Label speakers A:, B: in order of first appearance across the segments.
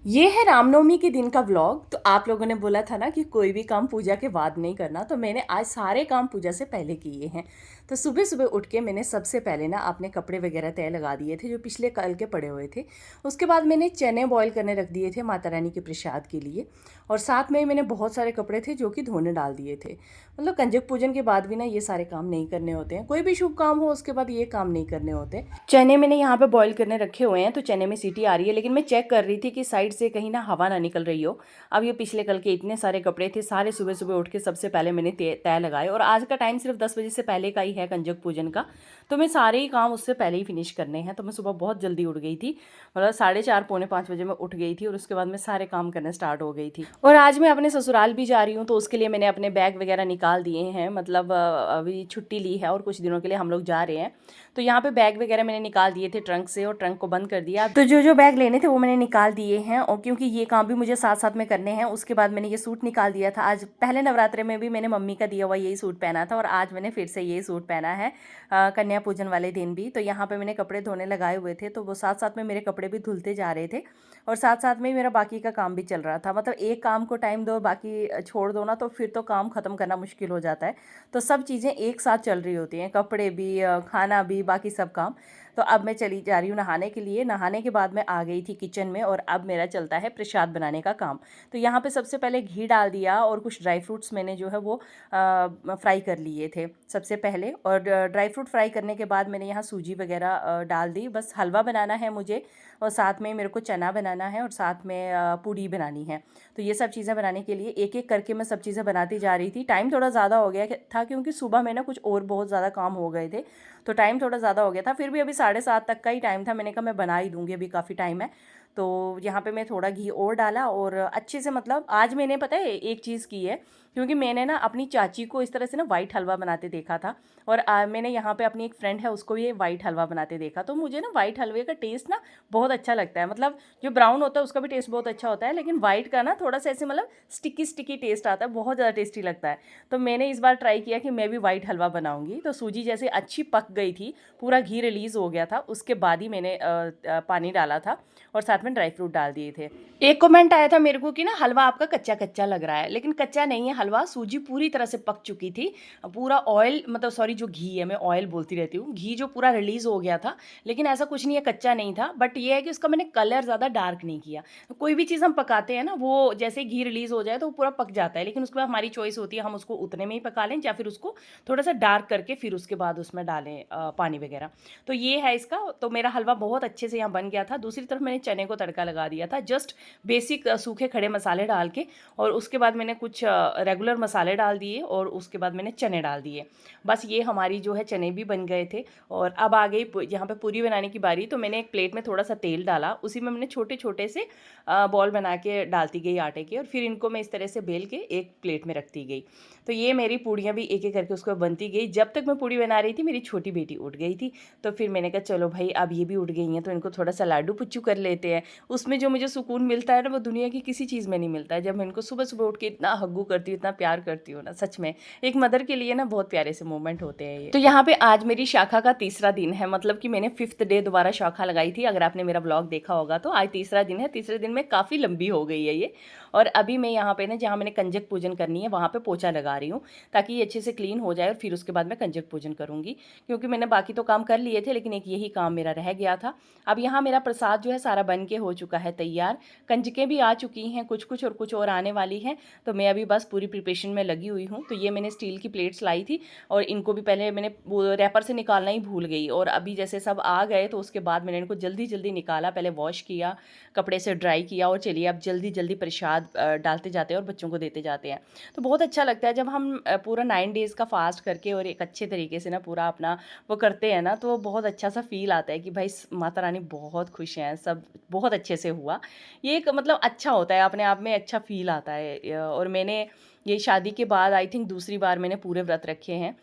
A: ये है रामनवमी के दिन का व्लॉग। तो आप लोगों ने बोला था ना कि कोई भी काम पूजा के बाद नहीं करना, तो मैंने आज सारे काम पूजा से पहले किए हैं। तो सुबह सुबह उठ के मैंने सबसे पहले ना अपने कपड़े वगैरह तय लगा दिए थे जो पिछले कल के पड़े हुए थे। उसके बाद मैंने चने बॉईल करने रख दिए थे माता रानी के प्रसाद के लिए। और साथ में ही मैंने बहुत सारे कपड़े थे जो कि धोने डाल दिए थे। मतलब कंजक पूजन के बाद भी ना ये सारे काम नहीं करने होते हैं, कोई भी शुभ काम हो उसके बाद ये काम नहीं करने होते। चने मैंने यहाँ पे बॉईल करने रखे हुए हैं, तो चने में सीटी आ रही है, लेकिन मैं चेक कर रही थी कि साइड से कहीं ना हवा ना निकल रही हो। अब ये पिछले कल के इतने सारे कपड़े थे, सारे सुबह सुबह उठ के सबसे पहले मैंने तय लगाए। और आज का टाइम सिर्फ 10 बजे से पहले का ही है कंजक पूजन का, तो मैं सारे ही काम उससे पहले ही फिनिश करने हैं। तो मैं सुबह बहुत जल्दी उठ गई थी, मतलब 4:30 पौने 5 बजे मैं उठ गई थी और उसके बाद मैं सारे काम करने स्टार्ट हो गई थी। और आज मैं अपने ससुराल भी जा रही हूँ, तो उसके लिए मैंने अपने बैग वगैरह निकाल दिए हैं। मतलब अभी छुट्टी ली है और कुछ दिनों के लिए हम लोग जा रहे हैं, तो यहाँ पे बैग वगैरह मैंने निकाल दिए थे ट्रंक से और ट्रंक को बंद कर दिया। तो जो जो बैग लेने थे वो मैंने निकाल दिए हैं, और क्योंकि ये काम भी मुझे साथ साथ में करने हैं। उसके बाद मैंने ये सूट निकाल दिया था। आज पहले नवरात्रे में भी मैंने मम्मी का दिया हुआ यही सूट पहना था, और आज मैंने फिर से यही सूट पहना है कन्या पूजन वाले दिन भी। तो यहाँ पे मैंने कपड़े धोने लगाए हुए थे, तो वो साथ साथ में मेरे कपड़े भी धुलते जा रहे थे और साथ साथ में ही मेरा बाकी का काम भी चल रहा था। मतलब एक काम को टाइम दो बाकी छोड़ दो ना, तो फिर तो काम ख़त्म करना मुश्किल हो जाता है। तो सब चीज़ें एक साथ चल रही होती हैं, कपड़े भी, खाना भी, बाकी सब काम। तो अब मैं चली जा रही हूँ नहाने के लिए। नहाने के बाद मैं आ गई थी किचन में, और अब मेरा चलता है प्रसाद बनाने का काम। तो यहाँ पे सबसे पहले घी डाल दिया और कुछ ड्राई फ्रूट्स मैंने जो है वो फ्राई कर लिए थे सबसे पहले। और ड्राई फ्रूट फ्राई करने के बाद मैंने यहाँ सूजी वगैरह डाल दी। बस हलवा बनाना है मुझे, और साथ में मेरे को चना बनाना है, और साथ में पूड़ी बनानी है। तो ये सब चीज़ें बनाने के लिए एक एक करके मैं सब चीज़ें बनाती जा रही थी। टाइम थोड़ा ज़्यादा हो गया था क्योंकि सुबह में ना कुछ और बहुत ज़्यादा काम हो गए थे, तो टाइम थोड़ा ज़्यादा हो गया था। फिर भी अभी 7:30 तक का ही टाइम था, मैंने कहा मैं बना ही दूँगी, अभी काफ़ी टाइम है। तो यहाँ पे मैं थोड़ा घी और डाला और अच्छे से, मतलब आज मैंने पता है एक चीज़ की है, क्योंकि मैंने ना अपनी चाची को इस तरह से ना वाइट हलवा बनाते देखा था। और मैंने यहाँ पे अपनी एक फ्रेंड है उसको ये वाइट हलवा बनाते देखा, तो मुझे ना वाइट हलवे का टेस्ट ना बहुत अच्छा लगता है। मतलब जो ब्राउन होता है उसका भी टेस्ट बहुत अच्छा होता है, लेकिन वाइट का ना थोड़ा सा ऐसे मतलब स्टिकी स्टिकी टेस्ट आता है, बहुत ज़्यादा टेस्टी लगता है। तो मैंने इस बार ट्राई किया कि मैं भी वाइट हलवा बनाऊंगी। तो सूजी जैसे अच्छी पक गई थी, पूरा घी रिलीज़ हो गया था, उसके बाद ही मैंने पानी डाला था और साथ में ड्राई फ्रूट डाल दिए थे। एक कमेंट आया था मेरे को कि ना हलवा आपका कच्चा कच्चा लग रहा है, लेकिन कच्चा नहीं है हलवा, सूजी पूरी तरह से पक चुकी थी। पूरा ऑयल, मतलब सॉरी जो घी है, मैं ऑयल बोलती रहती हूँ, घी जो पूरा रिलीज़ हो गया था। लेकिन ऐसा कुछ नहीं है, कच्चा नहीं था, बट ये है कि उसका मैंने कलर ज़्यादा डार्क नहीं किया। कोई भी चीज़ हम पकाते हैं ना, वो जैसे घी रिलीज़ हो जाए तो वो पूरा पक जाता है, लेकिन उसके बाद हमारी चॉइस होती है हम उसको उतने में ही पका लें या फिर उसको थोड़ा सा डार्क करके फिर उसके बाद उसमें डालें पानी वगैरह। तो ये है इसका। तो मेरा हलवा बहुत अच्छे से यहाँ बन गया था। दूसरी तरफ मैंने चने को तड़का लगा दिया था, जस्ट बेसिक सूखे खड़े मसाले डाल के, और उसके बाद मैंने कुछ रेगुलर मसाले डाल दिए, और उसके बाद मैंने चने डाल दिए। बस ये हमारी जो है चने भी बन गए थे। और अब आ गई यहाँ पे पूरी बनाने की बारी। तो मैंने एक प्लेट में थोड़ा सा तेल डाला, उसी में मैंने छोटे छोटे से बॉल बना के डालती गई आटे के, और फिर इनको मैं इस तरह से बेल के एक प्लेट में रखती गई। तो ये मेरी पूड़ियाँ भी एक एक करके उसको बनती गई। जब तक मैं पूड़ी बना रही थी मेरी छोटी बेटी उठ गई थी, तो फिर मैंने कहा चलो भाई अब ये भी उठ गई हैं तो इनको थोड़ा सा लाडू पुच्चू कर लेते हैं। उसमें जो मुझे सुकून मिलता है ना, वो दुनिया की किसी चीज़ में नहीं मिलता है। जब मैं इनको सुबह सुबह उठ के इतना हग्गू करती हूँ, इतना प्यार करती हूँ ना, सच में एक मदर के लिए ना बहुत प्यारे से मोमेंट होते हैं ये। तो यहाँ पे आज मेरी शाखा का तीसरा दिन है, मतलब कि मैंने 5th डे दोबारा शाखा लगाई थी। अगर आपने मेरा ब्लॉग देखा होगा तो आज तीसरा दिन है। तीसरे दिन में काफ़ी लंबी हो गई है ये। और अभी मैं यहाँ पे ना, जहाँ मैंने कंजक पूजन करनी है वहाँ पे पोछा लगा रही हूँ, ताकि ये अच्छे से क्लीन हो जाए, और फिर उसके बाद मैं कंजक पूजन करूँगी। क्योंकि मैंने बाकी तो काम कर लिए थे, लेकिन एक यही काम मेरा रह गया था। अब यहाँ मेरा प्रसाद जो है सारा बन के हो चुका है तैयार। कंजकें भी आ चुकी हैं कुछ कुछ, और कुछ और आने वाली हैं। तो मैं अभी बस पूरी प्रिपरेशन में लगी हुई हूँ। तो ये मैंने स्टील की प्लेट्स लाई थी, और इनको भी पहले मैंने रैपर से निकालना ही भूल गई, और अभी जैसे सब आ गए तो उसके बाद मैंने इनको जल्दी जल्दी निकाला, पहले वॉश किया, कपड़े से ड्राई किया, और चलिए अब जल्दी जल्दी प्रसाद डालते जाते हैं और बच्चों को देते जाते हैं। तो बहुत अच्छा लगता है जब हम पूरा 9 डेज़ का फास्ट करके और एक अच्छे तरीके से ना पूरा अपना वो करते हैं ना, तो बहुत अच्छा सा फील आता है कि भाई माता रानी बहुत खुश हैं, सब बहुत अच्छे से हुआ। ये एक मतलब अच्छा होता है, अपने आप में अच्छा फील आता है। और मैंने ये शादी के बाद आई थिंक दूसरी बार मैंने पूरे व्रत रखे हैं।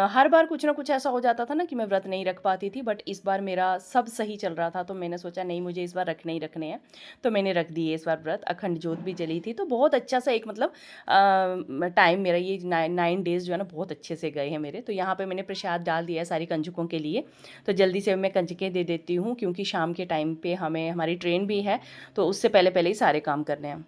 A: हर बार कुछ ना कुछ ऐसा हो जाता था ना कि मैं व्रत नहीं रख पाती थी, बट इस बार मेरा सब सही चल रहा था तो मैंने सोचा नहीं, मुझे इस बार रखने ही रखने हैं। तो मैंने रख दिए इस बार व्रत। अखंड ज्योत भी जली थी, तो बहुत अच्छा सा एक मतलब टाइम मेरा ये 9 डेज़ जो है ना बहुत अच्छे से गए हैं मेरे। तो यहाँ पे मैंने प्रसाद डाल दिया है सारी कंजकों के लिए। तो जल्दी से मैं कंजकें दे देती हूँ क्योंकि शाम के टाइम पे हमें हमारी ट्रेन भी है, तो उससे पहले पहले ही सारे काम करने हैं।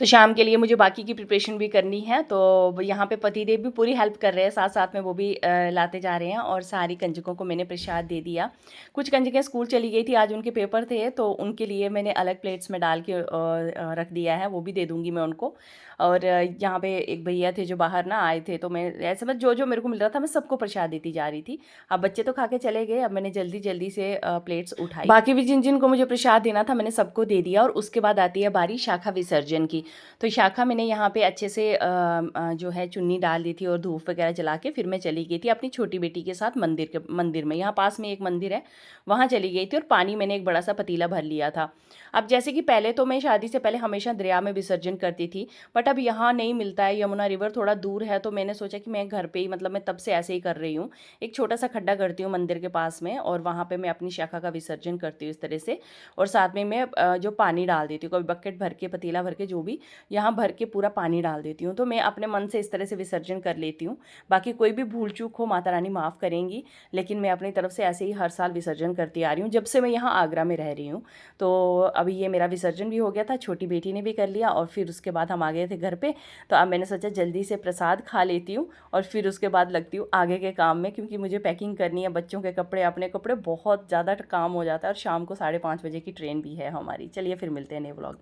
A: तो शाम के लिए मुझे बाकी की प्रिपरेशन भी करनी है, तो यहाँ पे पतिदेव भी पूरी हेल्प कर रहे हैं, साथ साथ में वो भी लाते जा रहे हैं। और सारी कंजकों को मैंने प्रसाद दे दिया। कुछ कंजकें स्कूल चली गई थी, आज उनके पेपर थे, तो उनके लिए मैंने अलग प्लेट्स में डाल के रख दिया है, वो भी दे दूँगी मैं उनको। और यहाँ पे एक भैया थे जो बाहर ना आए थे, तो मैं ऐसे बस जो जो मेरे को मिल रहा था मैं सबको प्रसाद देती जा रही थी। अब बच्चे तो खा के चले गए, अब मैंने जल्दी जल्दी से प्लेट्स उठाई। बाकी भी जिन जिन को मुझे प्रसाद देना था मैंने सबको दे दिया। और उसके बाद आती है बारी शाखा विसर्जन की। तो शाखा मैंने यहाँ पे अच्छे से जो है चुन्नी डाल दी थी और धूप वगैरह जला के फिर मैं चली गई थी अपनी छोटी बेटी के साथ मंदिर में। यहाँ पास में एक मंदिर है, वहाँ चली गई थी। और पानी मैंने एक बड़ा सा पतीला भर लिया था। अब जैसे कि पहले तो मैं शादी से पहले हमेशा दरिया में विसर्जन करती थी, बट अब यहाँ नहीं मिलता है, यमुना रिवर थोड़ा दूर है, तो मैंने सोचा कि मैं घर पे ही मतलब मैं तब से ऐसे ही कर रही हूँ। एक छोटा सा खड्डा करती हूँ मंदिर के पास में, और वहाँ पे मैं अपनी शाखा का विसर्जन करती हूँ इस तरह से। और साथ में मैं जो पानी डाल देती हूँ, कभी बकेट भर के, पतीला भर के, जो भी, यहाँ भर के पूरा पानी डाल देती हूँ। तो मैं अपने मन से इस तरह से विसर्जन कर लेती हूँ। बाकी कोई भी भूल चूक हो माता रानी माफ़ करेंगी, लेकिन मैं अपनी तरफ से ऐसे ही हर साल विसर्जन करती आ रही हूँ जब से मैं यहाँ आगरा में रह रही हूँ। तो अभी ये मेरा विसर्जन भी हो गया था, छोटी बेटी ने भी कर लिया, और फिर उसके बाद हम आ गए थे घर पे। तो अब मैंने सोचा जल्दी से प्रसाद खा लेती हूँ और फिर उसके बाद लगती हूँ आगे के काम में, क्योंकि मुझे पैकिंग करनी है, बच्चों के कपड़े, अपने कपड़े, बहुत ज़्यादा काम हो जाता है। और शाम को 5:30 बजे की ट्रेन भी है हमारी। चलिए फिर मिलते हैं नए व्लॉग में।